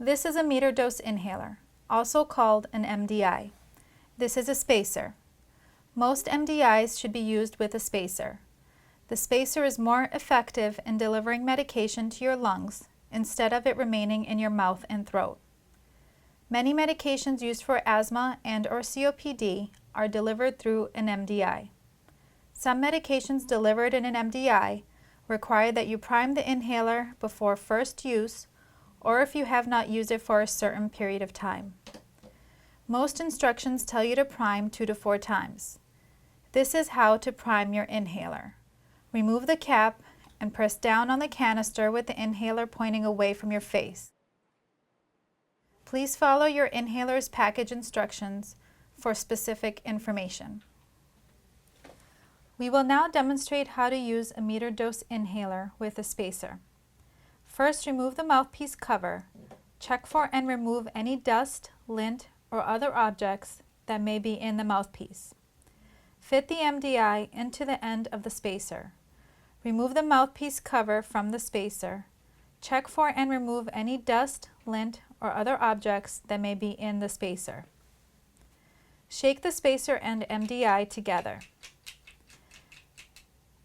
This is a meter dose inhaler, also called an MDI. This is a spacer. Most MDIs should be used with a spacer. The spacer is more effective in delivering medication to your lungs instead of it remaining in your mouth and throat. Many medications used for asthma and/or COPD are delivered through an MDI. Some medications delivered in an MDI require that you prime the inhaler before first use or if you have not used it for a certain period of time. Most instructions tell you to prime 2 to 4 times. This is how to prime your inhaler. Remove the cap and press down on the canister with the inhaler pointing away from your face. Please follow your inhaler's package instructions for specific information. We will now demonstrate how to use a meter dose inhaler with a spacer. First, remove the mouthpiece cover. Check for and remove any dust, lint, or other objects that may be in the mouthpiece. Fit the MDI into the end of the spacer. Remove the mouthpiece cover from the spacer. Check for and remove any dust, lint, or other objects that may be in the spacer. Shake the spacer and MDI together.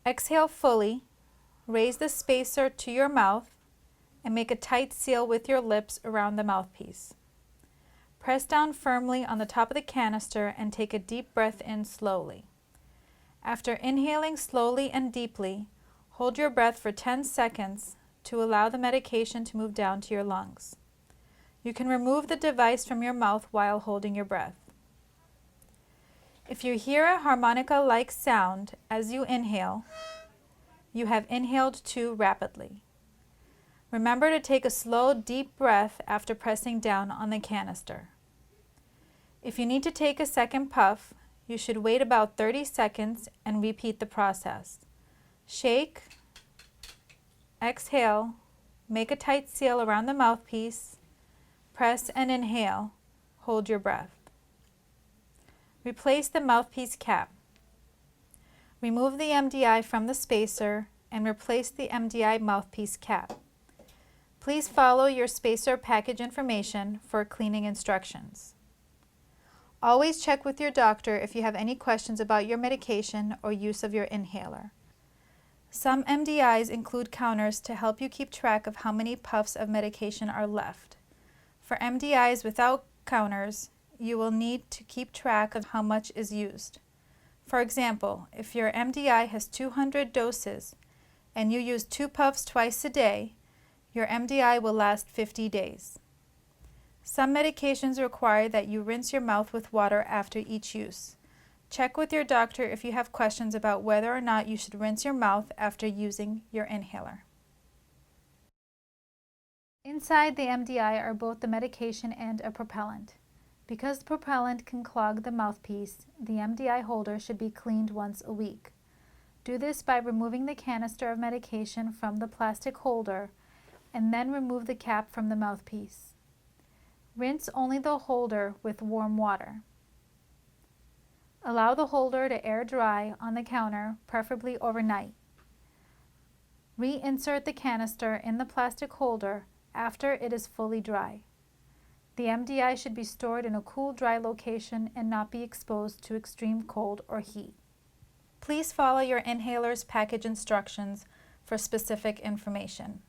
Exhale fully, raise the spacer to your mouth, and make a tight seal with your lips around the mouthpiece. Press down firmly on the top of the canister and take a deep breath in slowly. After inhaling slowly and deeply, hold your breath for 10 seconds to allow the medication to move down to your lungs. You can remove the device from your mouth while holding your breath. If you hear a harmonica-like sound as you inhale, you have inhaled too rapidly. Remember to take a slow, deep breath after pressing down on the canister. If you need to take a second puff, you should wait about 30 seconds and repeat the process. Shake, exhale, make a tight seal around the mouthpiece, press and inhale, hold your breath. Replace the mouthpiece cap. Remove the MDI from the spacer and replace the MDI mouthpiece cap. Please follow your spacer package information for cleaning instructions. Always check with your doctor if you have any questions about your medication or use of your inhaler. Some MDIs include counters to help you keep track of how many puffs of medication are left. For MDIs without counters, you will need to keep track of how much is used. For example, if your MDI has 200 doses and you use 2 puffs twice a day, your MDI will last 50 days. Some medications require that you rinse your mouth with water after each use. Check with your doctor if you have questions about whether or not you should rinse your mouth after using your inhaler. Inside the MDI are both the medication and a propellant. Because the propellant can clog the mouthpiece, the MDI holder should be cleaned once a week. Do this by removing the canister of medication from the plastic holder and then remove the cap from the mouthpiece. Rinse only the holder with warm water. Allow the holder to air dry on the counter, preferably overnight. Reinsert the canister in the plastic holder after it is fully dry. The MDI should be stored in a cool, dry location and not be exposed to extreme cold or heat. Please follow your inhaler's package instructions for specific information.